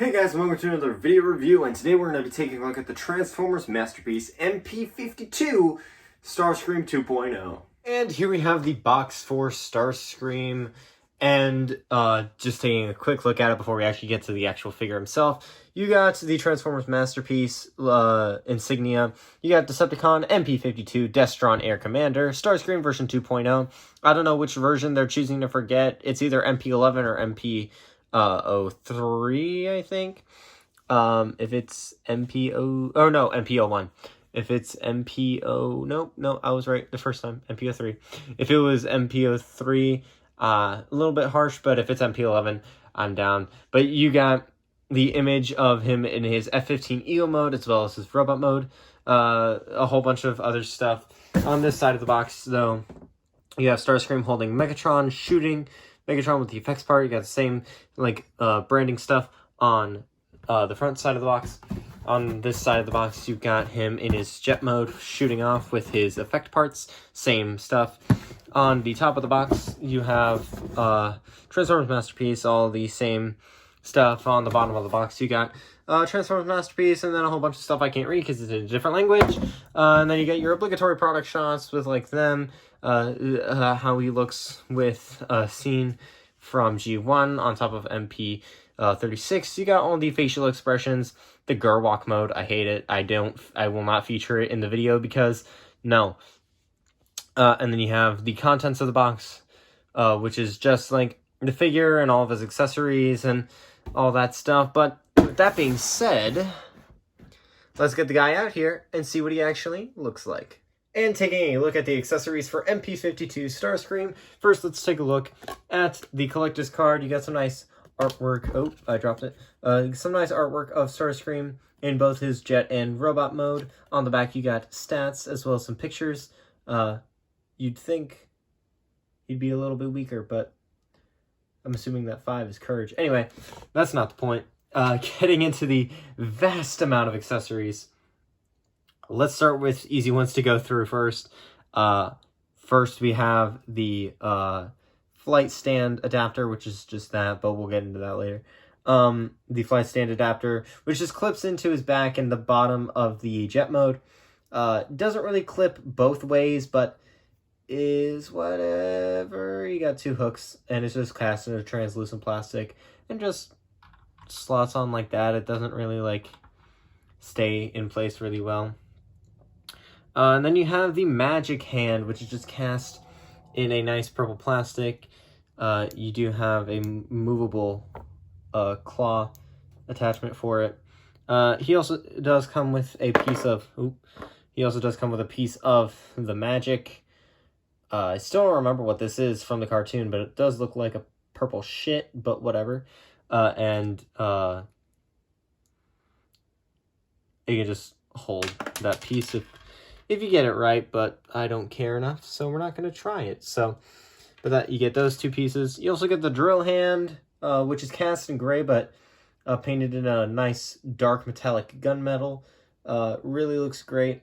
Hey guys, welcome to another video review, and today we're going to be taking a look at the Transformers masterpiece MP-52 Starscream 2.0. And here we have the box for Starscream, and just taking a quick look at it before we actually get to the actual figure himself. You got the Transformers masterpiece insignia. You got Decepticon MP-52 Destron Air Commander Starscream version 2.0. I don't know which version they're choosing to forget. It's either MP-11 or MP-03, I think. If it's MP-01. If it's MP-0, no, I was right the first time, MP-03. If it was MP-03, a little bit harsh, but if it's MP-11, I'm down. But you got the image of him in his F-15 EO mode, as well as his robot mode. A whole bunch of other stuff. On this side of the box, though, you have Starscream holding Megatron, shooting Megatron with the effects part. You got the same, branding stuff on the front side of the box. On this side of the box, you've got him in his jet mode, shooting off with his effect parts. Same stuff. On the top of the box, you have Transformers Masterpiece, all the same stuff. On the bottom of the box, you got Transformers Masterpiece, and then a whole bunch of stuff I can't read because it's in a different language. And then you get your obligatory product shots with, them, how he looks with a scene from G1 on top of MP-36. You got all the facial expressions. The Gerwalk mode, I hate it. I will not feature it in the video because no. And then you have the contents of the box, which is just like the figure and all of his accessories and all that stuff. But with that being said, let's get the guy out here and see what he actually looks like. And taking a look at the accessories for MP-52 Starscream, first let's take a look at the collector's card. You got some nice artwork. Oh, I dropped it. Some nice artwork of Starscream in both his jet and robot mode. On the back, you got stats as well as some pictures. You'd think he'd be a little bit weaker, but I'm assuming that 5 is courage. Anyway, that's not the point. Getting into the vast amount of accessories. Let's start with easy ones to go through first. First, we have the flight stand adapter, which is just that, but we'll get into that later. The flight stand adapter, which just clips into his back in the bottom of the jet mode. Doesn't really clip both ways, but is whatever. You got 2 hooks, and it's just cast in a translucent plastic, and just slots on like that. It doesn't really, stay in place really well. And then you have the magic hand, which is just cast in a nice purple plastic. You do have a movable claw attachment for it. He also does come with a piece of the magic. I still don't remember what this is from the cartoon, but it does look like a purple shit, but whatever. And you can just hold that piece if you get it right, but I don't care enough, so we're not going to try it. So, but that you get those 2 pieces. You also get the drill hand, which is cast in gray, but painted in a nice dark metallic gunmetal. Really looks great.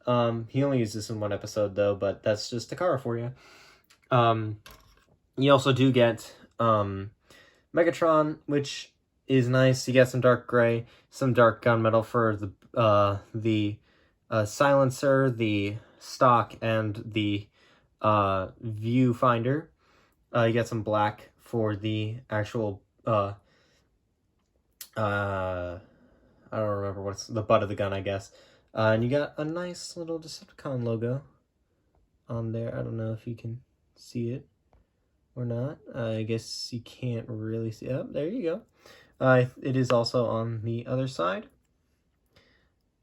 He only used this in 1 episode, though, but that's just Takara for you. You also do get Megatron, which is nice. You get some dark gray, some dark gunmetal for the silencer, the stock, and the viewfinder. You get some black for the actual I don't remember what's the butt of the gun, I guess. And you got a nice little Decepticon logo on there. I don't know if you can see it or not. I guess you can't really see. Oh, there you go. It is also on the other side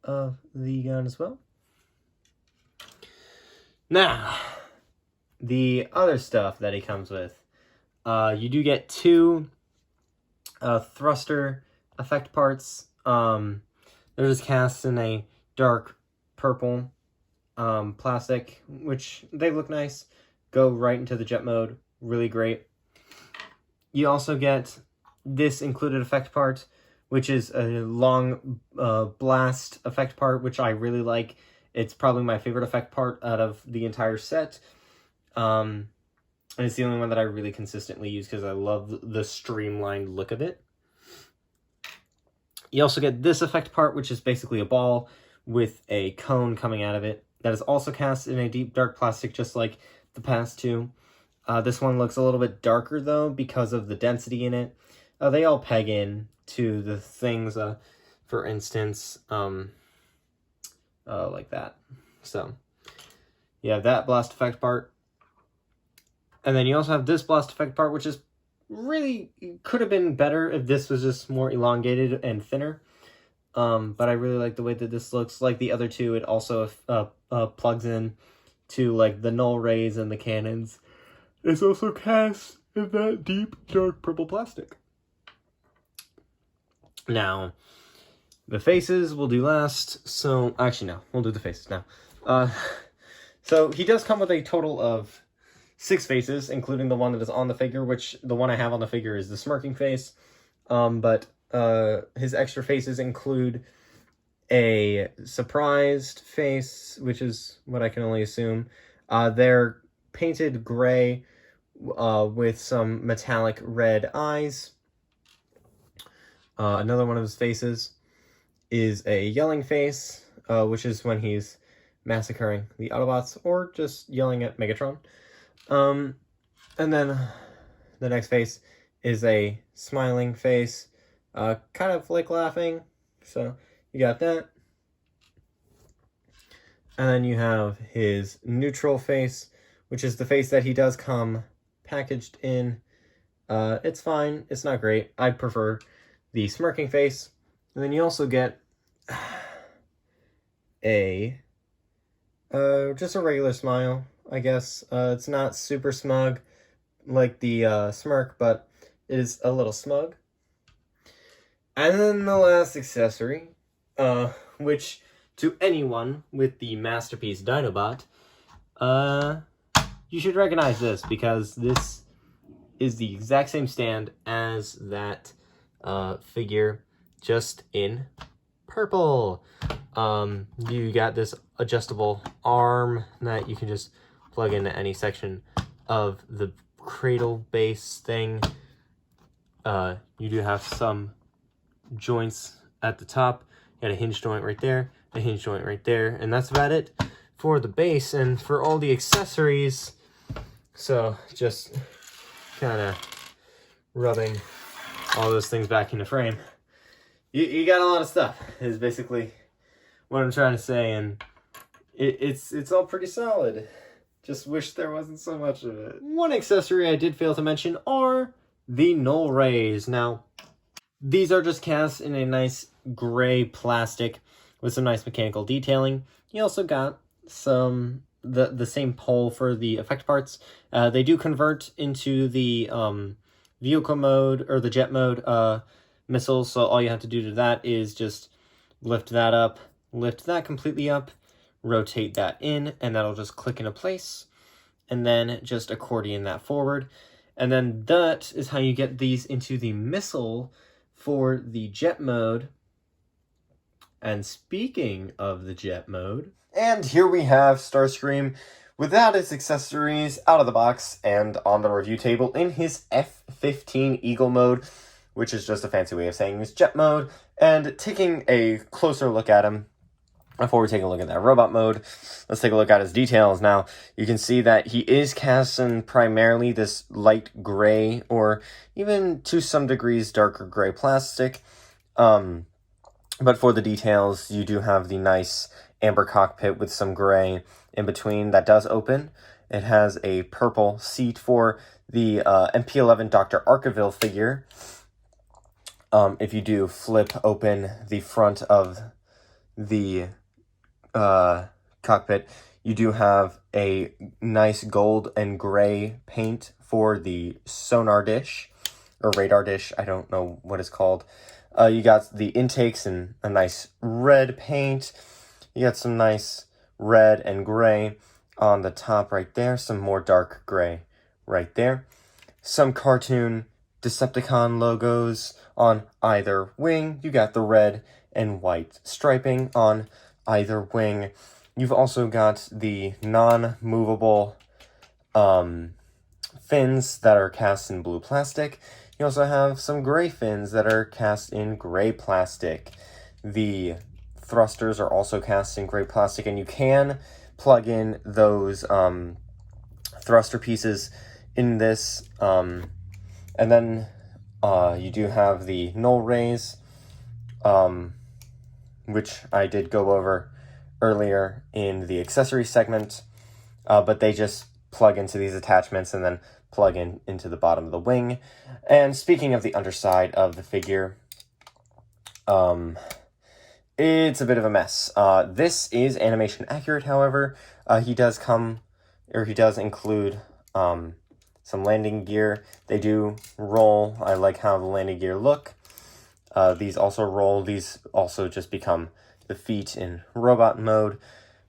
of the gun as well. Now, the other stuff that he comes with. You do get 2 thruster effect parts. They're just cast in a dark purple plastic, which they look nice. Go right into the jet mode. Really great. You also get this included effect part, which is a long blast effect part, which I really like. It's probably my favorite effect part out of the entire set. And it's the only one that I really consistently use because I love the streamlined look of it. You also get this effect part, which is basically a ball with a cone coming out of it. That is also cast in a deep dark plastic, just like the past two. This one looks a little bit darker, though, because of the density in it. They all peg in to the things, for instance, like that. So, you have that blast effect part. And then you also have this blast effect part, which is really could have been better if this was just more elongated and thinner. But I really like the way that this looks. Like the other two, it also plugs in to like the null rays and the cannons. It's also cast in that deep, dark purple plastic. Now, the faces we'll do last. So, actually, no. We'll do the faces now. So, he does come with a total of 6 faces, including the one that is on the figure, which the one I have on the figure is the smirking face. But his extra faces include a surprised face, which is what I can only assume. They're painted gray with some metallic red eyes. Another one of his faces is a yelling face, which is when he's massacring the Autobots or just yelling at Megatron. And then the next face is a smiling face, kind of like laughing. So you got that. And then you have his neutral face, which is the face that he does come packaged in. It's fine. It's not great. I'd prefer the smirking face. And then you also get just a regular smile, I guess. It's not super smug like the smirk, but it is a little smug. And then the last accessory, which to anyone with the Masterpiece Dinobot, you should recognize this, because this is the exact same stand as that figure, just in purple. You got this adjustable arm that you can just plug into any section of the cradle base thing. You do have some joints at the top. You got a hinge joint right there, a hinge joint right there, and that's about it for the base. And for all the accessories, so just kind of rubbing all those things back into frame, you got a lot of stuff, is basically what I'm trying to say. And it's all pretty solid. Just wish there wasn't so much of it. One accessory I did fail to mention are the null rays. Now, these are just cast in a nice gray plastic with some nice mechanical detailing. You also got some the same pole for the effect parts. They do convert into the vehicle mode, or the jet mode missiles, so all you have to do to that is just lift that up, lift that completely up, rotate that in, and that'll just click into place, and then just accordion that forward. And then that is how you get these into the missile for the jet mode. And speaking of the jet mode, and here we have Starscream without his accessories, out of the box and on the review table in his F-15 Eagle mode, which is just a fancy way of saying his jet mode. And taking a closer look at him, before we take a look at that robot mode, let's take a look at his details. Now, you can see that he is cast in primarily this light gray, or even to some degrees darker gray plastic. But for the details, you do have the nice amber cockpit with some gray in between that does open. It has a purple seat for the MP-11 Dr. Arkeville figure. If you do flip open the front of the cockpit, you do have a nice gold and gray paint for the sonar dish, or radar dish, I don't know what it's called. You got the intakes in a nice red paint. You got some nice red and gray on the top right there, some more dark gray right there. Some cartoon Decepticon logos on either wing. You got the red and white striping on either wing. You've also got the non-movable fins that are cast in blue plastic. You also have some gray fins that are cast in gray plastic. The thrusters are also cast in gray plastic, and you can plug in those thruster pieces in this. And then you do have the null rays, which I did go over earlier in the accessory segment, but they just plug into these attachments and then plug into the bottom of the wing. And speaking of the underside of the figure, it's a bit of a mess. This is animation accurate, however. He does include some landing gear. They do roll. I like how the landing gear look. These also roll. These also just become the feet in robot mode.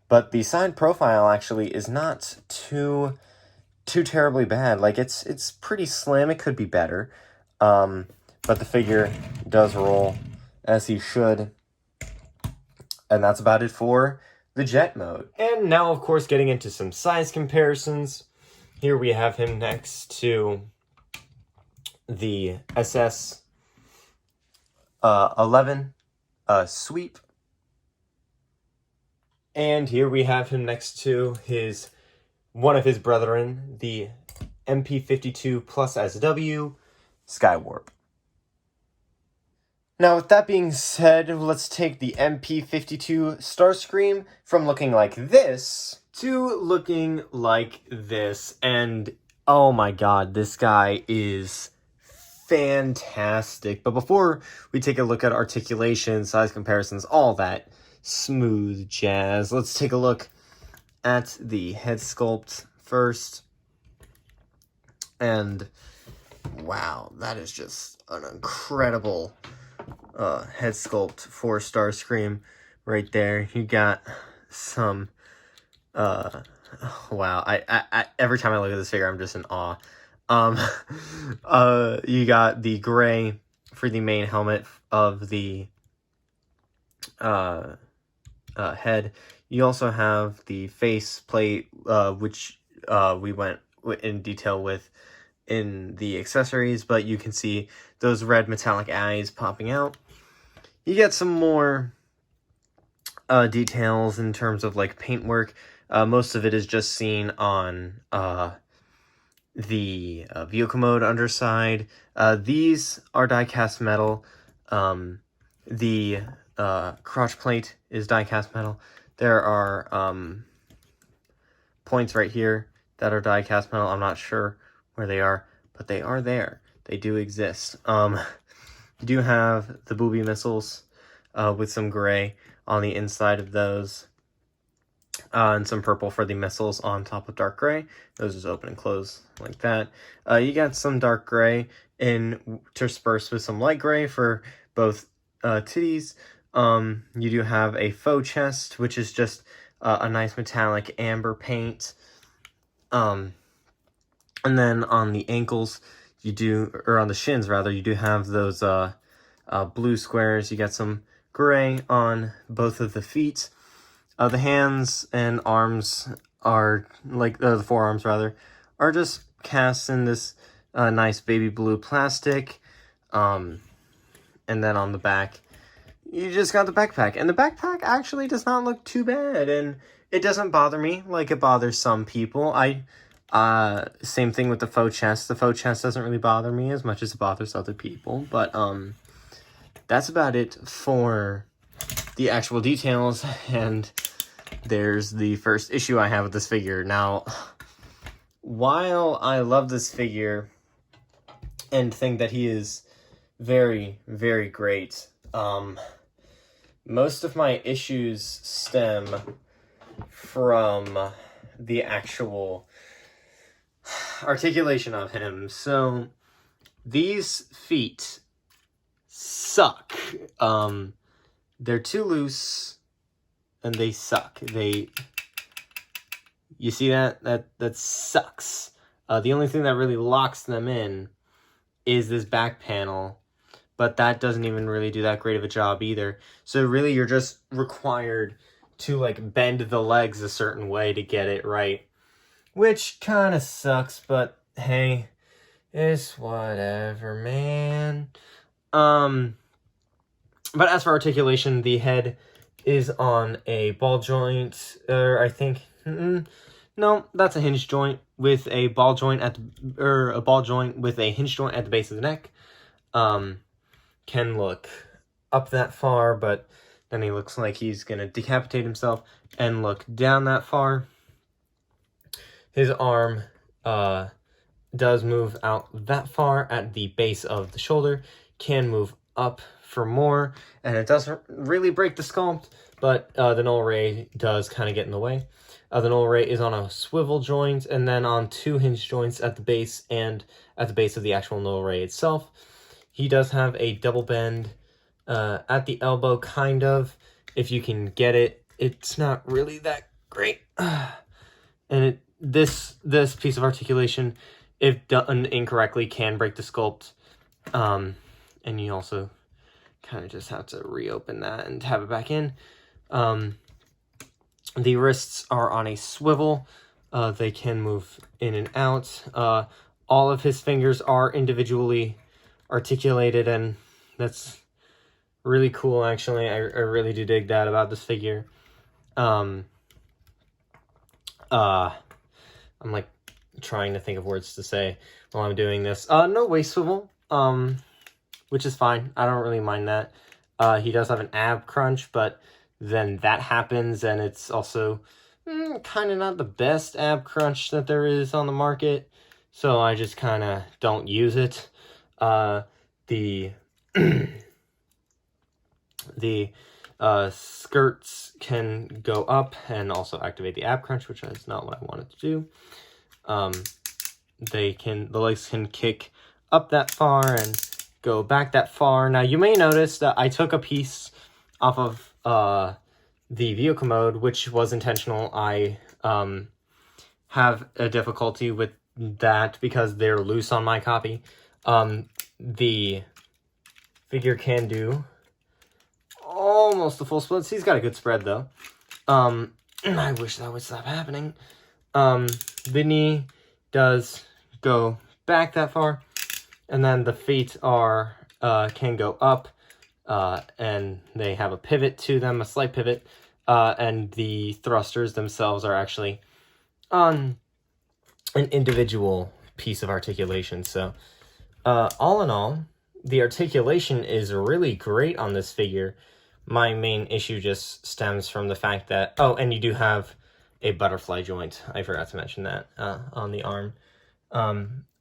But the side profile actually is not too terribly bad. Like, it's pretty slim. It could be better. But the figure does roll as he should. And that's about it for the jet mode. And now, of course, getting into some size comparisons. Here we have him next to the SS 11 sweep. And here we have him next to one of his brethren, the MP-52 plus SW Skywarp. Now, with that being said, let's take the MP-52 Starscream from looking like this to looking like this. And oh my god, this guy is fantastic. But before we take a look at articulation, size comparisons, all that smooth jazz, let's take a look at the head sculpt first. And wow, that is just an incredible head sculpt for Starscream right there. You got some wow, I every time I look at this figure I'm just in awe. You got the gray for the main helmet of the head. You also have the face plate, which we went in detail with in the accessories, but you can see those red metallic eyes popping out. You get some more details in terms of like paintwork. Most of it is just seen on the vehicle mode underside. These are die-cast metal. The crotch plate is die-cast metal. There are points right here that are die-cast metal. I'm not sure where they are, but they are there. They do exist. You do have the booby missiles with some gray on the inside of those, and some purple for the missiles on top of dark gray. Those just open and close like that. You got some dark gray interspersed with some light gray for both titties. You do have a faux chest, which is just a nice metallic amber paint. And then on the ankles, or on the shins rather, you do have those blue squares. You got some gray on both of the feet. The hands and arms are, like, the forearms rather, are just cast in this nice baby blue plastic. And then on the back, you just got the backpack. And the backpack actually does not look too bad, and it doesn't bother me like it bothers some people. Same thing with the faux chest. The faux chest doesn't really bother me as much as it bothers other people. But that's about it for the actual details. And there's the first issue I have with this figure. Now, while I love this figure and think that he is very, very great, most of my issues stem from the actual articulation of him. So these feet suck. They're too loose and they suck. You see that? That sucks. The only thing that really locks them in is this back panel, but that doesn't even really do that great of a job either. So really you're just required to like bend the legs a certain way to get it right, which kind of sucks, but hey, It's whatever, man. But as for articulation, the head is on a ball joint, or I think, no, that's a hinge joint with a ball joint a ball joint with a hinge joint at the base of the neck. Can look up that far, but then he looks like he's gonna decapitate himself, and look down that far. His arm, does move out that far at the base of the shoulder, can move up for more, and it doesn't really break the sculpt, but the null ray does kind of get in the way. The null ray is on a swivel joint, and then on 2 hinge joints at the base and at the base of the actual null ray itself. He does have a double bend at the elbow, kind of, if you can get it. It's not really that great. And this piece of articulation, if done incorrectly, can break the sculpt. And you also kind of just have to reopen that and have it back in. The wrists are on a swivel. They can move in and out. All of his fingers are individually articulated, and that's really cool, actually. I really do dig that about this figure. I'm like trying to think of words to say while I'm doing this. No waist swivel, which is fine. I don't really mind that. He does have an ab crunch, but then that happens, and it's also kind of not the best ab crunch that there is on the market, so I just kind of don't use it. The skirts can go up and also activate the ab crunch, which is not what I wanted to do. The legs can kick up that far and go back that far. Now you may notice that I took a piece off of the vehicle mode, which was intentional. I have a difficulty with that because they're loose on my copy. The figure can do almost the full splits. He's got a good spread though. I wish that would stop happening. The knee does go back that far, and then the feet are can go up, and they have a pivot to them, a slight pivot, and the thrusters themselves are actually on an individual piece of articulation. So all in all, the articulation is really great on this figure. My main issue just stems from the fact that, oh, and you do have a butterfly joint. I forgot to mention that on the arm.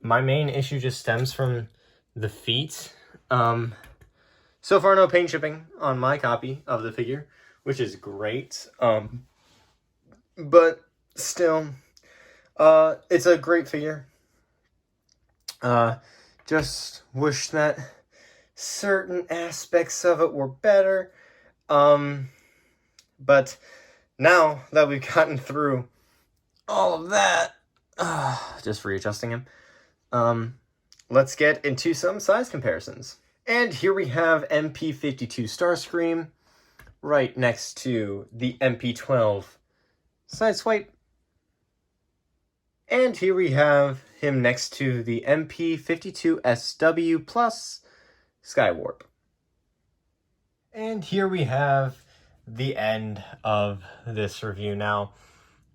My main issue just stems from the feet. So far, no paint chipping on my copy of the figure, which is great. But still, it's a great figure. Just wish that certain aspects of it were better. But now that we've gotten through all of that, just readjusting him, let's get into some size comparisons. And here we have MP-52 Starscream right next to the MP-12 Sideswipe. And here we have him next to the MP-52 SW Plus Skywarp. And here we have the end of this review. Now,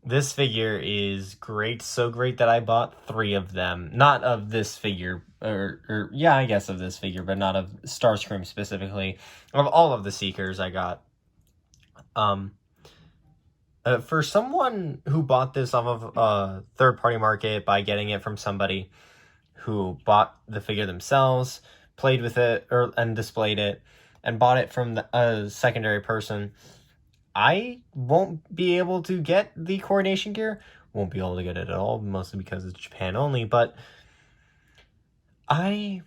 this figure is great, so great that I bought 3 of them. Not of this figure, or yeah, I guess of this figure, but not of Starscream specifically. Of all of the Seekers I got. For someone who bought this off of a third-party market by getting it from somebody who bought the figure themselves, played with it, and displayed it, and bought it from a secondary person, I won't be able to get the coordination gear. Won't be able to get it at all, mostly because it's Japan only, but I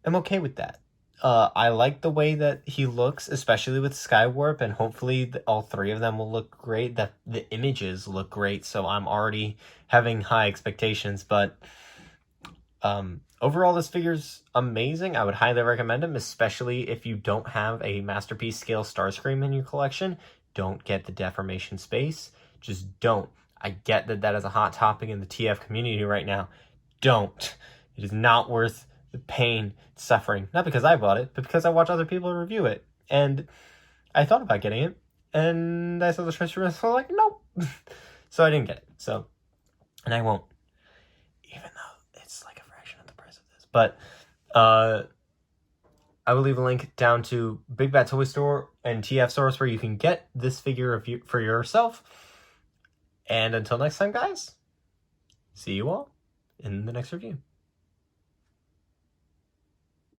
am okay with that. I like the way that he looks, especially with Skywarp, and hopefully all 3 of them will look great. That the images look great, so I'm already having high expectations, but overall, this figure's amazing. I would highly recommend him, especially if you don't have a Masterpiece scale Starscream in your collection. Don't get the deformation space. Just don't. I get that that is a hot topic in the TF community right now. Don't It is not worth the pain, suffering. Not because I bought it, but because I watch other people review it. And I thought about getting it, and I saw the Transformers, so I was like, nope. So I didn't get it. So, and I won't. Even though it's like a fraction of the price of this. But, I will leave a link down to Big Bad Toy Store and TF Stores where you can get this figure for yourself. And until next time, guys, see you all in the next review.